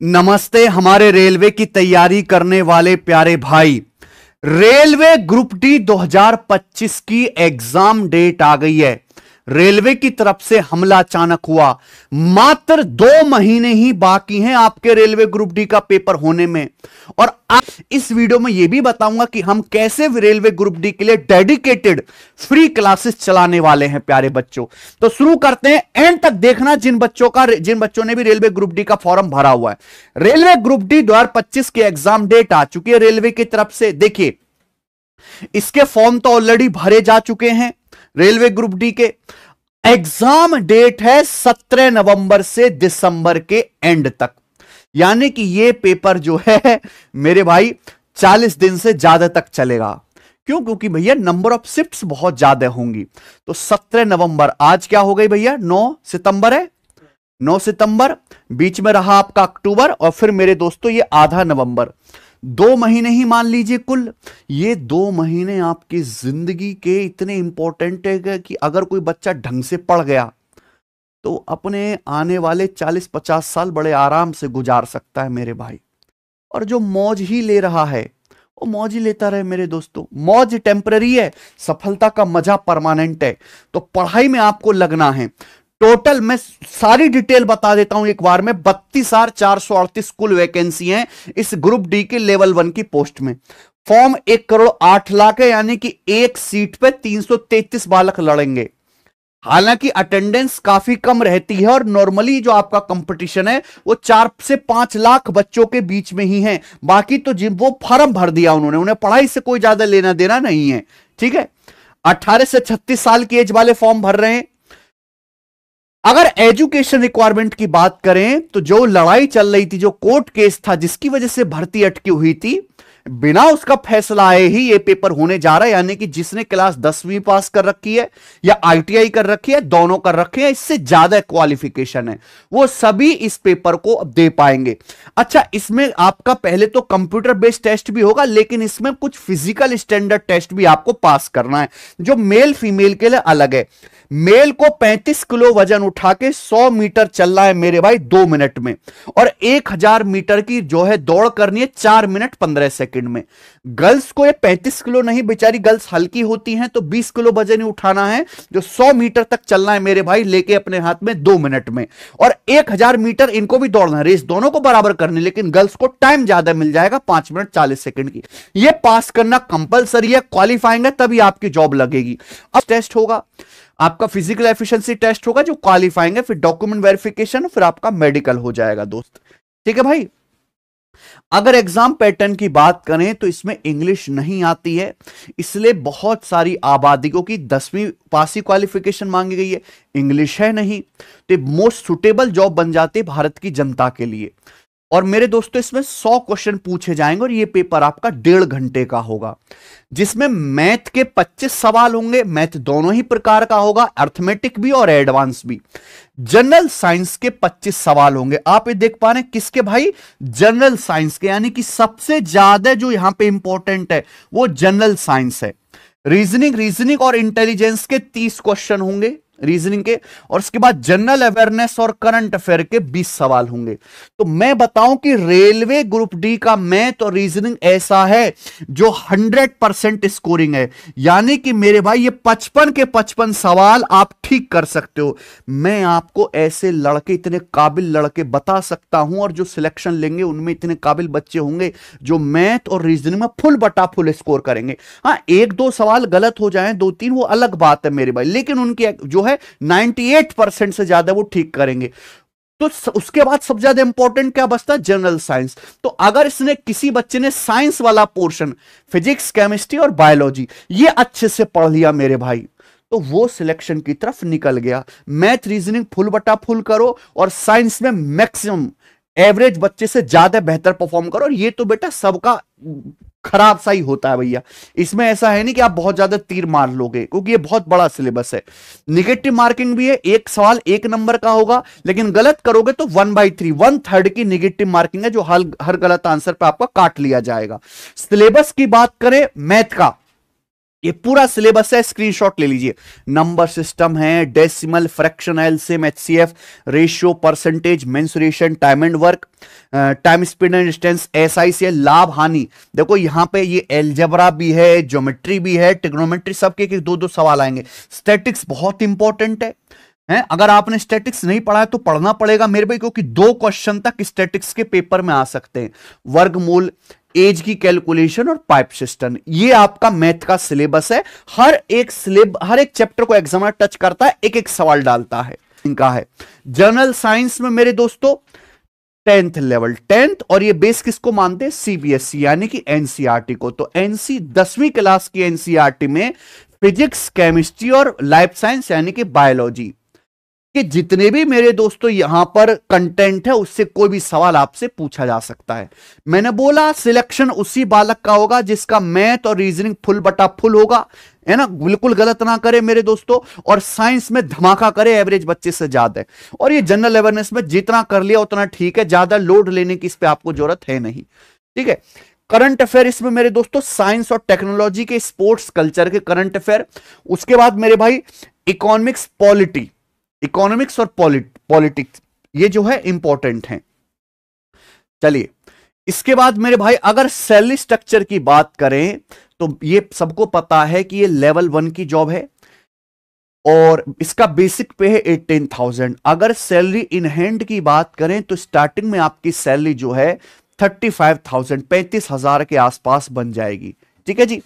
नमस्ते हमारे रेलवे की तैयारी करने वाले प्यारे भाई। रेलवे ग्रुप डी 2025 की एग्जाम डेट आ गई है। रेलवे की तरफ से हमला अचानक हुआ। मात्र 2 महीने ही बाकी हैं आपके रेलवे ग्रुप डी का पेपर होने में। और आज इस वीडियो में यह भी बताऊंगा कि हम कैसे रेलवे ग्रुप डी के लिए डेडिकेटेड फ्री क्लासेस चलाने वाले हैं प्यारे बच्चों। तो शुरू करते हैं, एंड तक देखना जिन बच्चों ने भी रेलवे ग्रुप डी का फॉर्म भरा हुआ है। रेलवे ग्रुप डी 2025 की एग्जाम डेट आ चुकी है रेलवे की तरफ से। देखिए, इसके फॉर्म तो ऑलरेडी भरे जा चुके हैं। रेलवे ग्रुप डी के एग्जाम डेट है 17 नवंबर से दिसंबर के एंड तक। यानी कि यह पेपर जो है मेरे भाई 40 दिन से ज्यादा तक चलेगा। क्यों? क्योंकि भैया नंबर ऑफ शिफ्ट्स बहुत ज्यादा होंगी। तो 17 नवंबर, आज क्या हो गई भैया? 9 सितंबर है। 9 सितंबर, बीच में रहा आपका अक्टूबर, और फिर मेरे दोस्तों ये आधा नवंबर। 2 महीने ही मान लीजिए कुल। ये 2 महीने आपकी जिंदगी के इतने इंपॉर्टेंट है कि अगर कोई बच्चा ढंग से पढ़ गया तो अपने आने वाले 40-50 साल बड़े आराम से गुजार सकता है मेरे भाई। और जो मौज ही ले रहा है वो मौज ही लेता रहे मेरे दोस्तों। मौज टेम्पररी है, सफलता का मजा परमानेंट है। तो पढ़ाई में आपको लगना है। टोटल मैं सारी डिटेल बता देता हूं एक बार में। 32,438 कुल वैकेंसी हैं इस ग्रुप डी के लेवल 1 की पोस्ट में। फॉर्म 1,08,00,000 है, यानी कि एक सीट पे 333 बालक लड़ेंगे। हालांकि अटेंडेंस काफी कम रहती है और नॉर्मली जो आपका कंपटीशन है वो 4 से 5 लाख बच्चों के बीच में ही है। बाकी तो जिन वो फॉर्म भर दिया उन्होंने, उन्हें पढ़ाई से कोई ज्यादा लेना देना नहीं है। ठीक है, 18 से 36 साल की एज वाले फॉर्म भर रहे हैं। अगर एजुकेशन रिक्वायरमेंट की बात करें तो जो लड़ाई चल रही थी, जो कोर्ट केस था जिसकी वजह से भर्ती अटकी हुई थी, बिना उसका फैसला आए ही ये पेपर होने जा रहा है। यानी कि जिसने क्लास 10वीं पास कर रखी है या आईटीआई कर रखी है, दोनों कर रखे हैं, इससे ज्यादा क्वालिफिकेशन है, वो सभी इस पेपर को दे पाएंगे। अच्छा, इसमें आपका पहले तो कंप्यूटर बेस्ड टेस्ट भी होगा, लेकिन इसमें कुछ फिजिकल स्टैंडर्ड टेस्ट भी आपको पास करना है, जो मेल फीमेल के लिए अलग है। मेल को 35 किलो वजन उठा के 100 मीटर चलना है मेरे भाई 2 मिनट में, और 1000 मीटर की जो है दौड़ करनी है 4 मिनट 15 सेकंड में। गर्ल्स को ये 35 किलो नहीं, बेचारी गर्ल्स हल्की होती हैं, तो 20 किलो वजन ही उठाना है, जो 100 मीटर तक चलना है मेरे भाई लेके अपने हाथ में 2 मिनट में। और 1000 मीटर इनको भी दौड़ना है, रेस दोनों को बराबर करनी, लेकिन गर्ल्स को टाइम ज्यादा मिल जाएगा, 5 मिनट 40 सेकंड की। ये पास करना कंपलसरी है, क्वालिफाइंग है, तभी आपकी जॉब लगेगी। अब टेस्ट होगा आपका, फिजिकल एफिशिएंसी टेस्ट होगा जो क्वालिफाइंग है, फिर डॉक्यूमेंट वेरिफिकेशन, फिर आपका मेडिकल हो जाएगा दोस्त। ठीक है भाई। अगर एग्जाम पैटर्न की बात करें तो इसमें इंग्लिश नहीं आती है, इसलिए बहुत सारी आबादियों की 10वीं पास ही क्वालिफिकेशन मांगी गई है, इंग्लिश है नहीं, तो मोस्ट सुटेबल जॉब बन जाती है भारत की जनता के लिए। और मेरे दोस्तों, इसमें 100 क्वेश्चन पूछे जाएंगे और यह पेपर आपका 1.5 घंटे का होगा, जिसमें मैथ के 25 सवाल होंगे। मैथ दोनों ही प्रकार का होगा, अर्थमेटिक भी और एडवांस भी। जनरल साइंस के 25 सवाल होंगे। आप ये देख पा रहे हैं किसके भाई? जनरल साइंस के, यानी कि सबसे ज्यादा जो यहां पे इंपॉर्टेंट है वो जनरल साइंस है। रीजनिंग और इंटेलिजेंस के 30 क्वेश्चन होंगे रीजनिंग के, और उसके बाद जनरल अवेयरनेस और करंट अफेयर के 20 सवाल होंगे। तो मैं बताऊं कि रेलवे ग्रुप डी का मैथ और रीजनिंग ऐसा है जो 100% स्कोरिंग है। यानी कि मेरे भाई ये 55 के 55 सवाल आप ठीक कर सकते हो। मैं आपको ऐसे लड़के, इतने काबिल लड़के बता सकता हूं, और जो सिलेक्शन लेंगे उनमें इतने काबिल बच्चे होंगे जो मैथ और रीजनिंग में फुल बटा फुल स्कोर करेंगे। हाँ, 1-2 सवाल गलत हो जाएं, 2-3, वो अलग बात है मेरे भाई, लेकिन उनकी जो है 98% से ज्यादा वो ठीक करेंगे। तो उसके बाद सबसे ज्यादा इंपॉर्टेंट क्या बचता है? General science. तो अगर इसने किसी बच्चे ने साइंस वाला पोर्शन, फिजिक्स, केमिस्ट्री और बायोलॉजी, ये अच्छे से पढ़ लिया मेरे भाई, तो वो सिलेक्शन की तरफ निकल गया। मैथ रीजनिंग फुल बटा फुल करो, और साइंस में मैक्सिमम एवरेज बच्चे से ज्यादा बेहतर परफॉर्म करो। और ये तो बेटा सबका खराब सा ही होता है भैया, इसमें ऐसा है नहीं कि आप बहुत ज्यादा तीर मार लोगे, क्योंकि ये बहुत बड़ा सिलेबस है। निगेटिव मार्किंग भी है, एक सवाल 1 नंबर का होगा, लेकिन गलत करोगे तो 1/3 1/3 की निगेटिव मार्किंग है, जो हर गलत आंसर पे आपका काट लिया जाएगा। सिलेबस की बात करें मैथ का, ये पूरा सिलेबस है, स्क्रीनशॉट ले लीजिए। नंबर सिस्टम है, decimal, fraction, LCM, HCF, ratio, percentage, mensuration, time and work, time, speed and distance, SI से लाभ हानि। देखो यहां पे ये एलजेब्रा भी है, ज्योमेट्री भी है, ट्रिग्नोमेट्री, सबके एक दो दो सवाल आएंगे। स्टैटिक्स बहुत इंपॉर्टेंट है। अगर आपने स्टैटिक्स नहीं पढ़ा है तो पढ़ना पड़ेगा मेरे भाई, क्योंकि 2 क्वेश्चन तक स्टैटिक्स के पेपर में आ सकते हैं। वर्गमूल, एज की कैलकुलेशन और पाइप सिस्टम, ये आपका मैथ का सिलेबस है। हर एक चैप्टर को एग्जामिनर टच करता है, एक एक सवाल डालता है। इनका है जनरल साइंस में मेरे दोस्तों 10th लेवल, 10th, और ये बेस किसको मानते हैं? सीबीएसई यानी कि एनसीईआरटी को। तो 10वीं क्लास की एनसीईआरटी में फिजिक्स, केमिस्ट्री और लाइफ साइंस यानी कि बायोलॉजी कि जितने भी मेरे दोस्तों यहां पर कंटेंट है उससे कोई भी सवाल आपसे पूछा जा सकता है। मैंने बोला सिलेक्शन उसी बालक का होगा जिसका मैथ और रीजनिंग फुल बटा फुल होगा, है ना, बिल्कुल गलत ना करे मेरे दोस्तों, और साइंस में धमाका करे एवरेज बच्चे से ज्यादा। और ये जनरल अवेयरनेस में जितना कर लिया उतना ठीक है, ज्यादा लोड लेने की इस पे आपको जरूरत है नहीं, ठीक है। करंट अफेयर इसमें मेरे दोस्तों साइंस और टेक्नोलॉजी के, स्पोर्ट्स कल्चर के करंट अफेयर, उसके बाद मेरे भाई इकोनॉमिक्स, इकोनॉमिक्स और पॉलिटिक्स, ये जो है इंपॉर्टेंट है। चलिए इसके बाद मेरे भाई अगर सैलरी स्ट्रक्चर की बात करें तो ये सबको पता है कि ये लेवल 1 की जॉब है और इसका बेसिक पे है 18,000। अगर सैलरी इन हैंड की बात करें तो स्टार्टिंग में आपकी सैलरी जो है 35,000, 35,000 के आसपास बन जाएगी, ठीक है जी।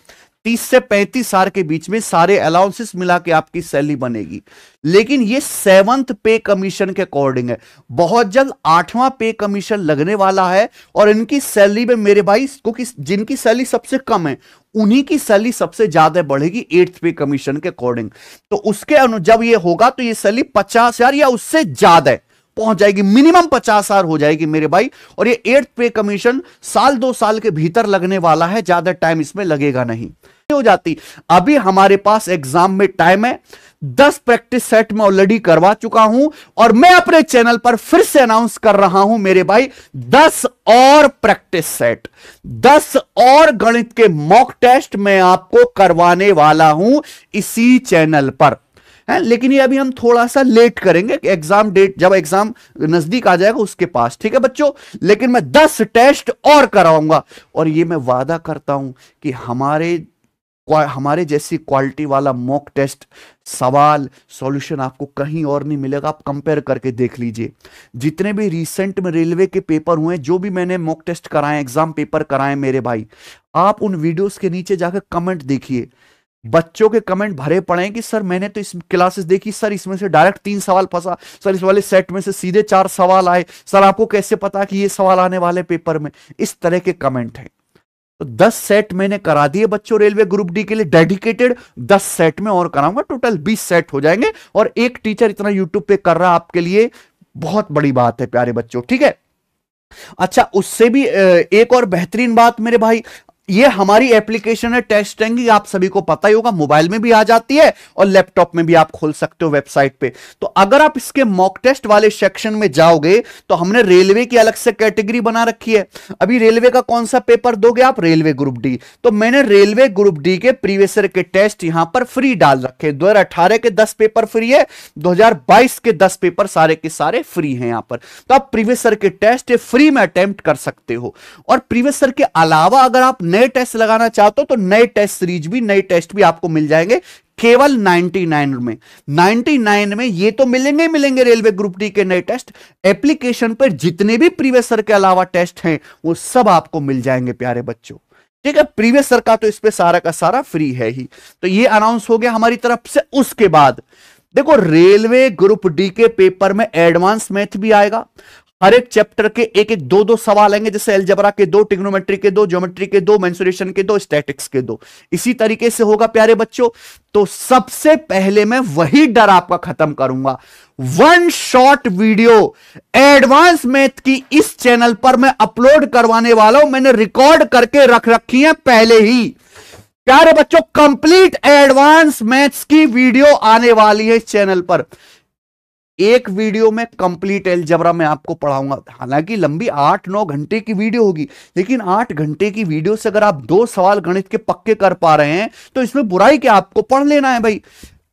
30 से 35 साल के बीच में सारे अलाउंसेस मिला के आपकी सैलरी बनेगी। लेकिन ये 7th पे कमीशन के अकॉर्डिंग है। बहुत जल्द 8वां पे कमीशन लगने वाला है और इनकी सैलरी में मेरे भाई, क्योंकि जिनकी सैलरी सबसे कम है उन्हीं की सैलरी सबसे ज्यादा बढ़ेगी 8th पे कमीशन के अकॉर्डिंग। तो उसके जब ये होगा तो ये सैलरी 50,000 या उससे ज्यादा पहुंच जाएगी, मिनिमम 50,000 हो जाएगी मेरे भाई। और ये 8th पे कमीशन 1-2 साल के भीतर लगने वाला है, ज्यादा टाइम इसमें लगेगा नहीं हो जाती। अभी हमारे पास एग्जाम में टाइम है, 10 प्रैक्टिस सेट में ऑलरेडी करवा चुका हूं और मैं अपने चैनल पर फिर से अनाउंस कर रहा हूं मेरे भाई 10 और प्रैक्टिस सेट, 10 और गणित के मॉक टेस्ट मैं आपको करवाने वाला हूं इसी चैनल पर है। लेकिन ये अभी हम थोड़ा सा लेट करेंगे, एग्जाम डेट जब एग्जाम नजदीक आ जाएगा उसके पास, ठीक है बच्चों। लेकिन मैं 10 टेस्ट और कराऊंगा और ये मैं वादा करता हूं कि हमारे जैसी क्वालिटी वाला मॉक टेस्ट, सवाल, सॉल्यूशन आपको कहीं और नहीं मिलेगा। आप कंपेयर करके देख लीजिए, जितने भी रिसेंट में रेलवे के पेपर हुए, जो भी मैंने मॉक टेस्ट कराए, एग्जाम पेपर कराए मेरे भाई, आप उन वीडियोस के नीचे जाकर कमेंट देखिए। बच्चों के कमेंट भरे पड़े हैं कि सर मैंने तो इस क्लासेस देखी, सर इसमें से डायरेक्ट 3 सवाल फंसा, सर इस वाले सेट में से सीधे 4 सवाल आए, सर आपको कैसे पता कि ये सवाल आने वाले पेपर में। इस तरह के कमेंट हैं। तो 10 सेट मैंने करा दिए बच्चों रेलवे ग्रुप डी के लिए डेडिकेटेड, 10 सेट में और कराऊंगा, टोटल 20 सेट हो जाएंगे। और एक टीचर इतना यूट्यूब पे कर रहा है आपके लिए बहुत बड़ी बात है प्यारे बच्चों, ठीक है। अच्छा, उससे भी एक और बेहतरीन बात मेरे भाई, ये हमारी एप्लीकेशन है टेस्ट टैंगी, आप सभी को पता ही होगा, मोबाइल में भी आ जाती है और लैपटॉप में भी आप खोल सकते हो वेबसाइट पे। तो अगर आप इसके मॉक टेस्ट वाले सेक्शन में जाओगे तो हमने रेलवे की अलग से कैटेगरी बना रखी है। अभी रेलवे का कौन सा पेपर दोगे आप? Railway group D. तो मैंने रेलवे ग्रुप डी के प्रीवियस ईयर के टेस्ट यहां पर फ्री डाल रखे। 2018 के 10 पेपर फ्री है, 2022 के 10 पेपर सारे के सारे फ्री हैं यहां पर। तो आप प्रीवियस ईयर के टेस्ट फ्री में अटेम्प्ट कर सकते हो। और प्रीवियस ईयर के अलावा अगर आप नए टेस्ट लगाना चाहते हो तो नए टेस्ट सीरीज भी, नए टेस्ट भी आपको मिल जाएंगे केवल 99 में। 99 में ये तो मिलेंगे रेलवे ग्रुप डी के नए टेस्ट। एप्लीकेशन पर जितने भी प्रीवियस ईयर के अलावा टेस्ट हैं वो सब आपको मिल जाएंगे प्यारे बच्चों, ठीक है। प्रीवियस ईयर का तो इस पे सारा का सारा फ्री है ही। तो ये अनाउंस हो गया हमारी तरफ से। उसके बाद देखो रेलवे ग्रुप डी के पेपर में एडवांस मैथ भी आएगा। हर एक चैप्टर के एक एक 2-2 सवाल आएंगे, जैसे अलजेब्रा के 2, ट्रिग्नोमेट्री के 2, ज्योमेट्री के 2, मेंसुरेशन के 2, स्टैटिक्स के 2। इसी तरीके से होगा प्यारे बच्चों। तो सबसे पहले मैं वही डर आपका खत्म करूंगा। 1 शॉर्ट वीडियो एडवांस मैथ की इस चैनल पर मैं अपलोड करवाने वाला हूं। मैंने रिकॉर्ड करके रख रखी है पहले ही प्यारे बच्चों। कंप्लीट एडवांस मैथ्स की वीडियो आने वाली है इस चैनल पर। एक वीडियो में कंप्लीट अलजेब्रा मैं आपको पढ़ाऊंगा। हालांकि लंबी 8-9 घंटे की वीडियो होगी, लेकिन 8 घंटे की वीडियो से अगर आप 2 सवाल गणित के पक्के कर पा रहे हैं तो इसमें बुराई क्या, आपको पढ़ लेना है भाई।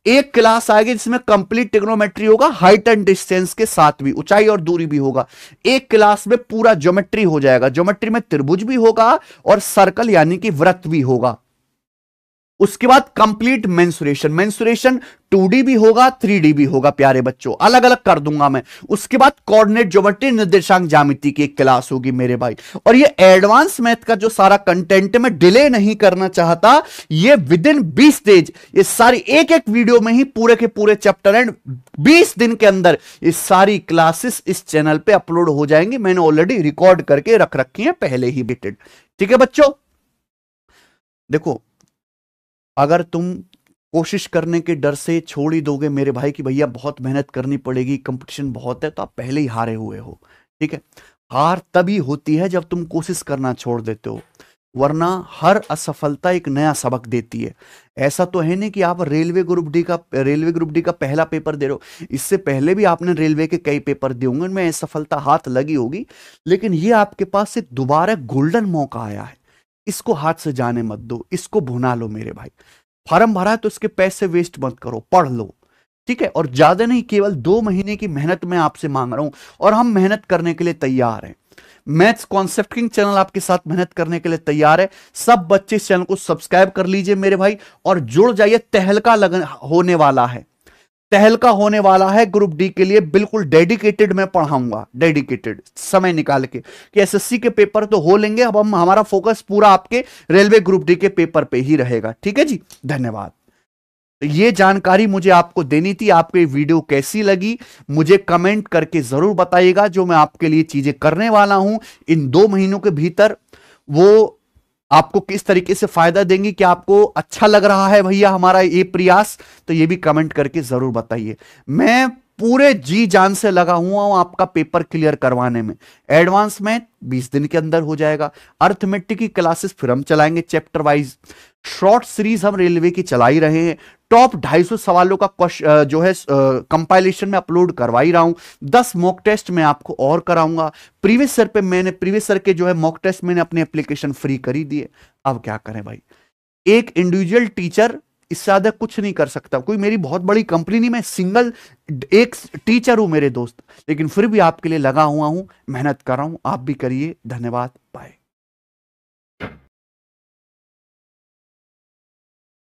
एक क्लास आएगी जिसमें कंप्लीट ट्रिग्नोमेट्री होगा, हाइट एंड डिस्टेंस के साथ भी, ऊंचाई और दूरी भी होगा। एक क्लास में पूरा ज्योमेट्री हो जाएगा, ज्योमेट्री में त्रिभुज भी होगा और सर्कल यानी कि वृत्त भी होगा। उसके बाद कंप्लीट मेंसुरेशन, मेंसुरेशन 2D भी होगा 3D भी होगा प्यारे बच्चों, अलग अलग कर दूंगा मैं। उसके बाद कोऑर्डिनेट ज्योमेट्री, निर्देशांक ज्यामिति की एक क्लास होगी मेरे भाई। और ये एडवांस मैथ का जो सारा कंटेंट मैं डिले नहीं करना चाहता, ये विद इन 20 डेज, ये सारी एक एक वीडियो में ही पूरे के पूरे चैप्टर एंड 20 दिन के अंदर ये सारी क्लासेस इस चैनल पे अपलोड हो जाएंगी। मैंने ऑलरेडी रिकॉर्ड करके रख रखी है पहले ही बेटेड। ठीक है बच्चों, देखो अगर तुम कोशिश करने के डर से छोड़ ही दोगे मेरे भाई कि भैया बहुत मेहनत करनी पड़ेगी, कंपटीशन बहुत है, तो आप पहले ही हारे हुए हो। ठीक है, हार तभी होती है जब तुम कोशिश करना छोड़ देते हो, वरना हर असफलता एक नया सबक देती है। ऐसा तो है नहीं कि आप रेलवे ग्रुप डी का पहला पेपर दे रहे हो, इससे पहले भी आपने रेलवे के कई पेपर दिए होंगे, उनमें असफलता हाथ लगी होगी, लेकिन ये आपके पास से दोबारा गोल्डन मौका आया है। इसको हाथ से जाने मत दो, इसको भुना लो मेरे भाई। फॉर्म भरा है तो उसके पैसे वेस्ट मत करो, पढ़ लो। ठीक है, और ज्यादा नहीं, केवल 2 महीने की मेहनत मैं आपसे मांग रहा हूं और हम मेहनत करने के लिए तैयार हैं। मैथ्स कॉन्सेप्ट किंग चैनल आपके साथ मेहनत करने के लिए तैयार है। सब बच्चे इस चैनल को सब्सक्राइब कर लीजिए मेरे भाई और जुड़ जाइए। तहलका होने वाला है, तहलका होने वाला है ग्रुप डी के लिए, बिल्कुल डेडिकेटेड मैं पढ़ाऊंगा, डेडिकेटेड समय निकाल के कि एसएससी के पेपर तो हो लेंगे, अब हम हमारा फोकस पूरा आपके रेलवे ग्रुप डी के पेपर पे ही रहेगा। ठीक है जी, धन्यवाद। ये जानकारी मुझे आपको देनी थी। आपको ये वीडियो कैसी लगी मुझे कमेंट करके जरूर बताइएगा। जो मैं आपके लिए चीजें करने वाला हूं इन 2 महीनों के भीतर, वो आपको किस तरीके से फायदा देंगी, कि आपको अच्छा लग रहा है भैया हमारा ये प्रयास, तो ये भी कमेंट करके जरूर बताइए। मैं पूरे जी जान से लगा हुआ हूं आपका पेपर क्लियर करवाने में। एडवांस मैथ 20 दिन के अंदर हो जाएगा, अर्थमेटिक की क्लासेस फिर हम चलाएंगे चैप्टर वाइज, शॉर्ट सीरीज हम रेलवे की चला ही रहे हैं, टॉप 250 सवालों का जो है कंपाइलेशन में अपलोड करवा ही रहा हूं, 10 मॉक टेस्ट मैं आपको और कराऊंगा। प्रीवियस ईयर के जो है मॉक टेस्ट मैंने अपनी एप्लीकेशन फ्री करी दी है। अब क्या करें भाई, एक इंडिविजुअल टीचर इससे ज्यादा कुछ नहीं कर सकता। कोई मेरी बहुत बड़ी कंपनी नहीं, मैं सिंगल एक टीचर हूं मेरे दोस्त, लेकिन फिर भी आपके लिए लगा हुआ हूं, मेहनत कर रहा हूं। आप भी करिए। धन्यवाद, बाय।